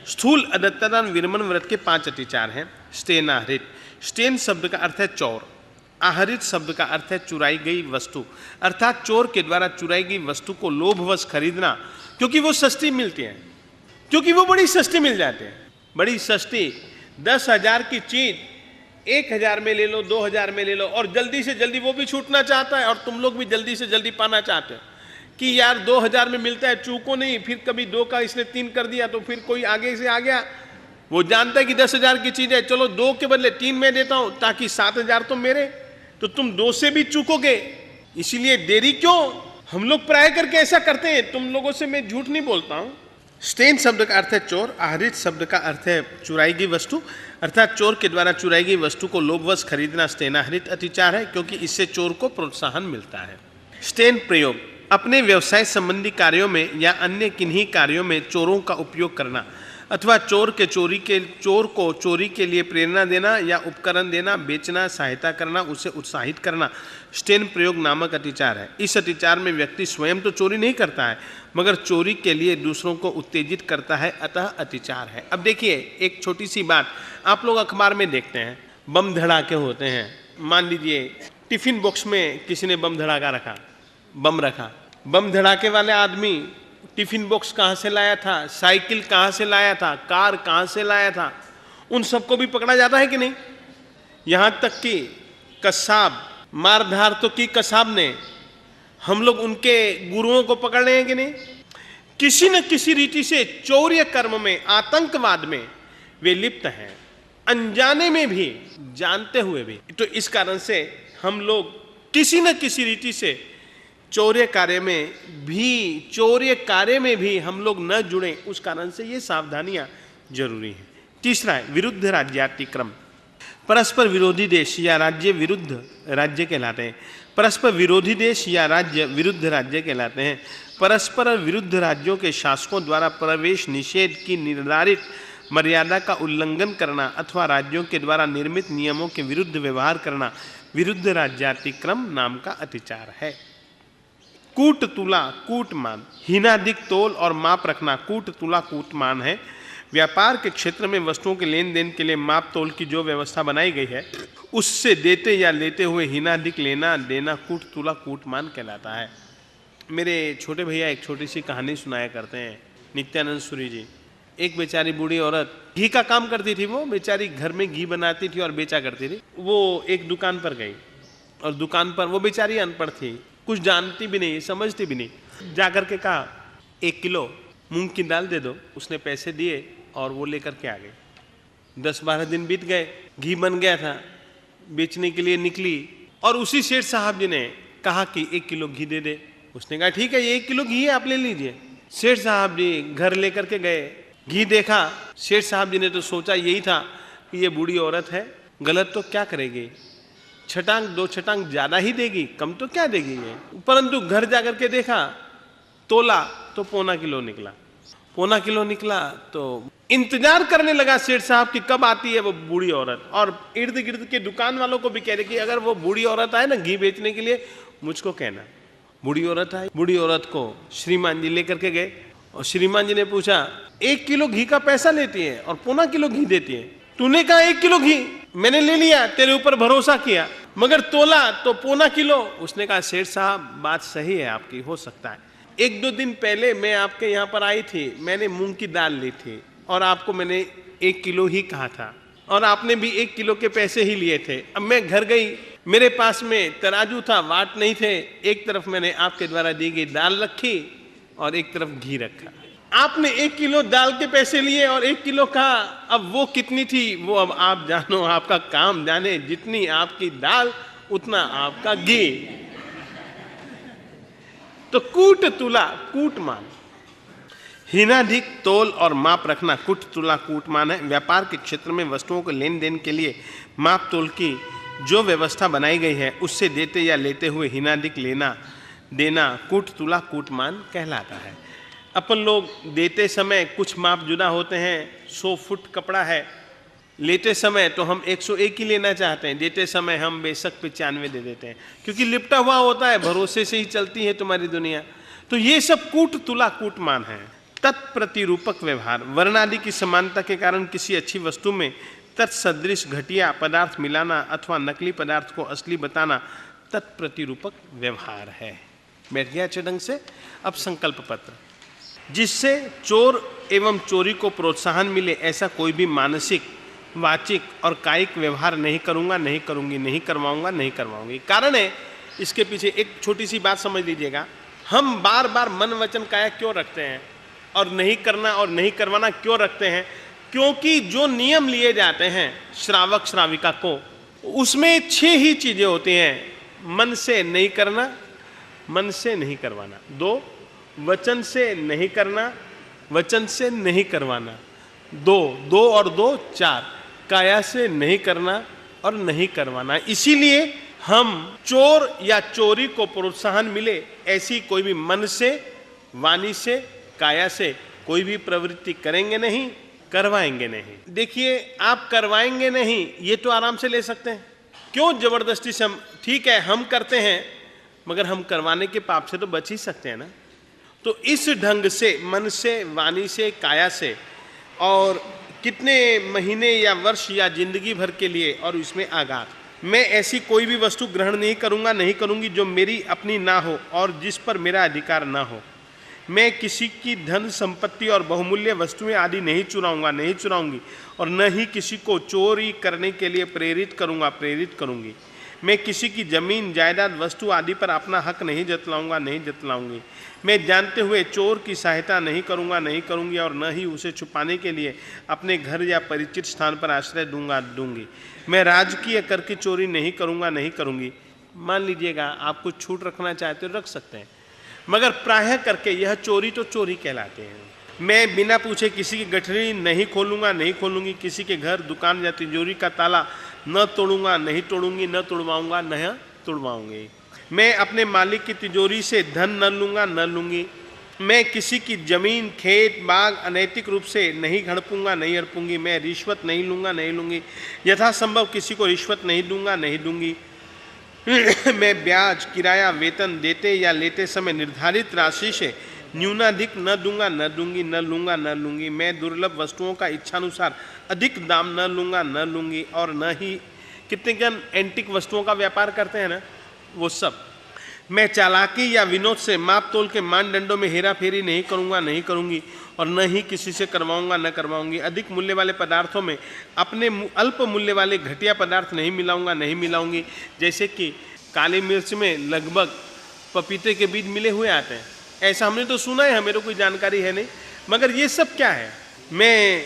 स्थूल अदत्तदान विरमन व्रत के 5 अतिचार हैं। स्टेनाहरित, स्टेन शब्द का अर्थ है चोर, आहरित शब्द का अर्थ है चुराई गई वस्तु, अर्थात चोर के द्वारा चुराई गई वस्तु को लोभवश खरीदना, क्योंकि वो सस्ती मिलती है, क्योंकि वो बड़ी सस्ती मिल जाते हैं, बड़ी सस्ती। 10,000 की चीज 1,000 में ले लो, 2,000 में ले लो, और जल्दी से जल्दी वो भी छूटना चाहता है और तुम लोग भी जल्दी से जल्दी पाना चाहते हो कि यार 2,000 में मिलता है, चूको नहीं। फिर कभी 2 का इसने 3 कर दिया तो फिर कोई आगे से आ गया, वो जानता है कि 10,000 की चीज है, चलो 2 के बदले 3 में देता हूं ताकि 7,000 तो मेरे, तो तुम 2 से भी चूकोगे, इसीलिए देरी क्यों। हम लोग प्राय करके ऐसा करते हैं, तुम लोगों से मैं झूठ नहीं बोलता हूं। स्टेन शब्द का अर्थ है चोर, आहरित शब्द का अर्थ है चुराई गई वस्तु, अर्थात चोर के द्वारा चुराई गई वस्तु को लोभवश खरीदना स्टेनाहरित अतिचार है, क्योंकि इससे चोर को प्रोत्साहन मिलता है। स्टेन प्रयोग, अपने व्यवसाय संबंधी कार्यों में या अन्य किन्हीं कार्यों में चोरों का उपयोग करना अथवा चोर को चोरी के लिए प्रेरणा देना या उपकरण देना, बेचना, सहायता करना, उसे उत्साहित करना स्टेन प्रयोग नामक अतिचार है। इस अतिचार में व्यक्ति स्वयं तो चोरी नहीं करता है, मगर चोरी के लिए दूसरों को उत्तेजित करता है, अतः अतिचार है। अब देखिए एक छोटी सी बात, आप लोग अखबार में देखते हैं बम धड़ाके होते हैं। मान लीजिए टिफिन बॉक्स में किसी ने बम धड़ाका रखा, बम रखा, बम धड़ाके वाले आदमी टिफिन बॉक्स कहाँ से लाया था, साइकिल कहाँ से लाया था, कार कहाँ से लाया था, उन सबको भी पकड़ा जाता है कि नहीं। यहाँ तक कि कसाब, मारधार तो की कसाब ने, हम लोग उनके गुरुओं को पकड़ रहे हैं कि नहीं। किसी न किसी रीति से चौर्य कर्म में, आतंकवाद में वे लिप्त हैं, अनजाने में भी, जानते हुए भी। तो इस कारण से हम लोग किसी न किसी रीति से चौर्य कार्य में भी हम लोग न जुड़े, उस कारण से ये सावधानियां जरूरी हैं। तीसरा है विरुद्ध राज्यातिक्रम, परस्पर विरोधी देश या राज्य विरुद्ध राज्य कहलाते हैं। परस्पर विरोधी देश या राज्य विरुद्ध राज्य कहलाते हैं। परस्पर विरुद्ध राज्यों के शासकों द्वारा प्रवेश निषेध की निर्धारित मर्यादा का उल्लंघन करना अथवा राज्यों के द्वारा निर्मित नियमों के विरुद्ध व्यवहार करना विरुद्ध राज्यातिक्रम नाम का अतिचार है। कूट तुला कूट मान, हीनाधिक तोल और माप रखना कूट तुला कूट मान है। व्यापार के क्षेत्र में वस्तुओं के लेन देन के लिए माप तोल की जो व्यवस्था बनाई गई है, उससे देते या लेते हुए हीनाधिक लेना देना कूट तुला कूट मान कहलाता है। मेरे छोटे भैया एक छोटी सी कहानी सुनाया करते हैं, नित्यानंद सूरी जी। एक बेचारी बूढ़ी औरत घी का काम करती थी, वो बेचारी घर में घी बनाती थी और बेचा करती थी। वो एक दुकान पर गई और दुकान पर, वो बेचारी अनपढ़ थी, कुछ जानती भी नहीं, समझती भी नहीं, जाकर के कहा 1 किलो मूंग की दाल दे दो। उसने पैसे दिए और वो लेकर के आ गई। 10-12 दिन बीत गए, घी बन गया था, बेचने के लिए निकली और उसी सेठ साहब जी ने कहा कि 1 किलो घी दे दे। उसने कहा ठीक है, ये 1 किलो घी है, आप ले लीजिए। सेठ साहब जी घर लेकर के गए, घी देखा। सेठ साहब जी ने तो सोचा यही था कि ये बूढ़ी औरत है, गलत तो क्या करेगी, छटांग 2 छटांग ज्यादा ही देगी, कम तो क्या देगी ये। परंतु घर जाकर के देखा, तोला तो 1.25 किलो निकला। 1.25 किलो निकला तो इंतजार करने लगा सेठ साहब कि कब आती है वो बूढ़ी औरत, और इर्द गिर्द के दुकान वालों को भी कह रहे कि अगर वो बूढ़ी औरत आए ना घी बेचने के लिए, मुझको कहना। बूढ़ी औरत आई, बूढ़ी औरत को श्रीमान जी लेकर के गए और श्रीमान जी ने पूछा 1 किलो घी का पैसा लेती है और 1.25 किलो घी देती है। तूने कहा 1 किलो घी, मैंने ले लिया, तेरे ऊपर भरोसा किया, मगर तोला तो 1.25 किलो। उसने कहा सेठ साहब बात सही है आपकी, हो सकता है 1-2 दिन पहले मैं आपके यहाँ पर आई थी, मैंने मूंग की दाल ली थी और आपको मैंने 1 किलो ही कहा था और आपने भी 1 किलो के पैसे ही लिए थे। अब मैं घर गई, मेरे पास में तराजू था, वाट नहीं थे, एक तरफ मैंने आपके द्वारा दी गई दाल रखी और एक तरफ घी रखा। आपने 1 किलो दाल के पैसे लिए और 1 किलो कहा। अब वो कितनी थी वो अब आप जानो, आपका काम जाने, जितनी आपकी दाल उतना आपका घी। तो कूट तुला कूट मान, हीनाधिक तोल और माप रखना कूट तुला कूट मान है। व्यापार के क्षेत्र में वस्तुओं को लेन देन के लिए माप तोल की जो व्यवस्था बनाई गई है, उससे देते या लेते हुए हीनाधिक लेना देना कूट तुला कूट मान कहलाता है। अपन लोग देते समय कुछ माप जुदा होते हैं। 100 फुट कपड़ा है, लेते समय तो हम 101 ही लेना चाहते हैं, देते समय हम बेशक 95 दे देते हैं, क्योंकि लिपटा हुआ होता है, भरोसे से ही चलती है तुम्हारी दुनिया। तो ये सब कूट तुला कूट मान है। तत्प्रतिरूपक व्यवहार, वर्ण आदि की समानता के कारण किसी अच्छी वस्तु में तत्सदृश घटिया पदार्थ मिलाना अथवा नकली पदार्थ को असली बताना तत्प्रतिरूपक व्यवहार है। बैठ गया अच्छे ढंग से। अब संकल्प पत्र, जिससे चोर एवं चोरी को प्रोत्साहन मिले ऐसा कोई भी मानसिक, वाचिक और कायिक व्यवहार नहीं करूंगा, नहीं करूंगी, नहीं करवाऊंगा, नहीं करवाऊंगी। कारण है इसके पीछे एक छोटी सी बात समझ लीजिएगा। हम बार बार मन वचन काया क्यों रखते हैं और नहीं करना और नहीं करवाना क्यों रखते हैं? क्योंकि जो नियम लिए जाते हैं श्रावक श्राविका को, उसमें 6 ही चीजें होती हैं। मन से नहीं करना, मन से नहीं करवाना। 2, वचन से नहीं करना, वचन से नहीं करवाना। 2 और 2 4, काया से नहीं करना और नहीं करवाना। इसीलिए हम चोर या चोरी को प्रोत्साहन मिले ऐसी कोई भी मन से, वाणी से, काया से कोई भी प्रवृत्ति करेंगे नहीं, करवाएंगे नहीं। देखिए, आप करवाएंगे नहीं ये तो आराम से ले सकते हैं। क्यों जबरदस्ती से हम, ठीक है हम करते हैं मगर हम करवाने के पाप से तो बच ही सकते हैं ना। तो इस ढंग से मन से, वाणी से, काया से, और कितने महीने या वर्ष या जिंदगी भर के लिए और इसमें आघात, मैं ऐसी कोई भी वस्तु ग्रहण नहीं करूंगा, नहीं करूंगी जो मेरी अपनी ना हो और जिस पर मेरा अधिकार ना हो। मैं किसी की धन संपत्ति और बहुमूल्य वस्तुएं आदि नहीं चुराऊंगा, नहीं चुराऊंगी, और न ही किसी को चोरी करने के लिए प्रेरित करूंगा, प्रेरित करूंगी। मैं किसी की जमीन, जायदाद, वस्तु आदि पर अपना हक नहीं जतलाऊंगा, नहीं जतलाऊंगी। मैं जानते हुए चोर की सहायता नहीं करूंगा, नहीं करूंगी, और न ही उसे छुपाने के लिए अपने घर या परिचित स्थान पर आश्रय दूंगा, दूंगी। मैं राजकीय कर की चोरी नहीं करूंगा, नहीं करूंगी। मान लीजिएगा आप कुछ छूट रखना चाहते हो रख सकते हैं, मगर प्रायः करके यह चोरी तो चोरी कहलाते हैं। मैं बिना पूछे किसी की गठरी नहीं खोलूंगा, नहीं खोलूंगी। किसी के घर, दुकान या तिजोरी का ताला न तोड़ूंगा, नहीं तोड़ूंगी, न तोड़वाऊंगा, नहीं तोड़वाऊंगी। मैं अपने मालिक की तिजोरी से धन न लूंगा, न लूंगी। मैं किसी की जमीन, खेत, बाग अनैतिक रूप से नहीं हड़पूंगा, नहीं हड़पूंगी। मैं रिश्वत नहीं लूंगा, नहीं लूंगी। यथासंभव किसी को रिश्वत नहीं दूंगा, नहीं दूंगी। मैं ब्याज, किराया, वेतन देते या लेते समय निर्धारित राशि से न्यूनाधिक न दूंगा, न दूंगी, न लूंगा, न लूंगी। मैं दुर्लभ वस्तुओं का इच्छानुसार अधिक दाम न लूंगा, न लूंगी, और न ही कितने जन एंटिक वस्तुओं का व्यापार करते हैं ना, वो सब। मैं चालाकी या विनोद से माप तोल के मानदंडों में हेरा फेरी नहीं करूंगा, नहीं करूंगी, और न ही किसी से करवाऊंगा, न करवाऊंगी। अधिक मूल्य वाले पदार्थों में अपने अल्प मूल्य वाले घटिया पदार्थ नहीं मिलाऊंगा, नहीं मिलाऊंगी। जैसे कि काली मिर्च में लगभग पपीते के बीज मिले हुए आते हैं, ऐसा हमने तो सुना है, मेरे कोई जानकारी है नहीं। मगर ये सब क्या है? मैं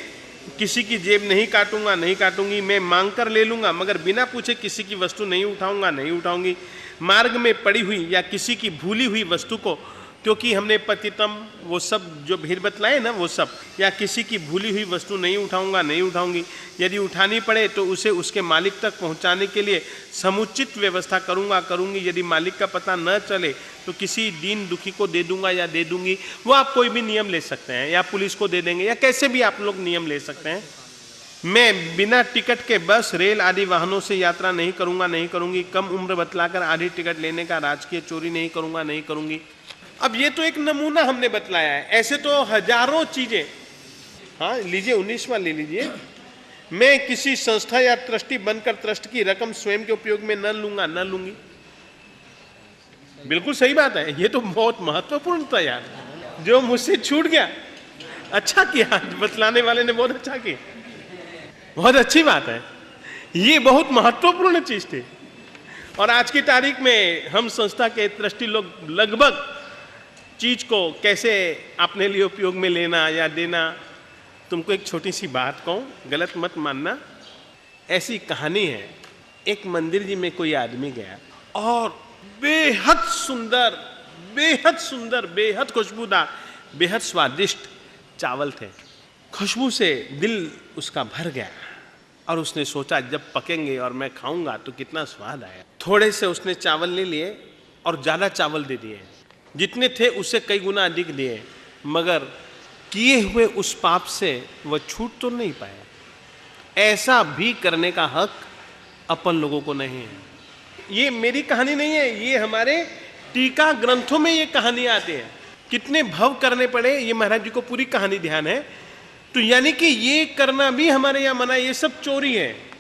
किसी की जेब नहीं काटूंगा, नहीं काटूंगी। मैं मांग कर ले लूंगा मगर बिना पूछे किसी की वस्तु नहीं उठाऊंगा, नहीं उठाऊंगी। मार्ग में पड़ी हुई या किसी की भूली हुई वस्तु को, क्योंकि हमने पतितम वो सब जो भेद बतलाए ना, वो सब, या किसी की भूली हुई वस्तु नहीं उठाऊंगा, नहीं उठाऊंगी। यदि उठानी पड़े तो उसे उसके मालिक तक पहुंचाने के लिए समुचित व्यवस्था करूंगा, करूंगी। यदि मालिक का पता न चले तो किसी दीन दुखी को दे दूंगा या दे दूंगी। वो आप कोई भी नियम ले सकते हैं, या पुलिस को दे देंगे, या कैसे भी आप लोग नियम ले सकते हैं। मैं बिना टिकट के बस, रेल आदि वाहनों से यात्रा नहीं करूंगा, नहीं करूंगी। कम उम्र बतलाकर आधी टिकट लेने का राजकीय चोरी नहीं करूंगा, नहीं करूंगी। अब ये तो एक नमूना हमने बतलाया है, ऐसे तो हजारों चीजें। हाँ लीजिए, 19वां ले लीजिए। मैं किसी संस्था या ट्रस्टी बनकर ट्रस्ट की रकम स्वयं के उपयोग में न लूंगा, न लूंगी। बिल्कुल सही बात है, ये तो बहुत महत्वपूर्ण था यार, जो मुझसे छूट गया। अच्छा किया, बतलाने वाले ने बहुत अच्छा किया, बहुत अच्छी बात है। ये बहुत महत्वपूर्ण चीज थी, और आज की तारीख में हम संस्था के ट्रस्टी लोग लगभग चीज को कैसे अपने लिए उपयोग में लेना या देना। तुमको एक छोटी सी बात कहूं, गलत मत मानना। ऐसी कहानी है, एक मंदिर जी में कोई आदमी गया और बेहद सुंदर, बेहद सुंदर, बेहद खुशबूदार, बेहद स्वादिष्ट चावल थे। खुशबू से दिल उसका भर गया और उसने सोचा जब पकेंगे और मैं खाऊंगा तो कितना स्वाद आया। थोड़े से उसने चावल ले लिए और ज़्यादा चावल दे दिए, जितने थे उससे कई गुना अधिक दिए, मगर किए हुए उस पाप से वह छूट तो नहीं पाया। ऐसा भी करने का हक अपन लोगों को नहीं है। ये मेरी कहानी नहीं है, ये हमारे टीका ग्रंथों में ये कहानी आती है। कितने भव करने पड़े, ये महाराज जी को पूरी कहानी ध्यान है। तो यानी कि ये करना भी हमारे यहाँ मना, ये सब चोरी है।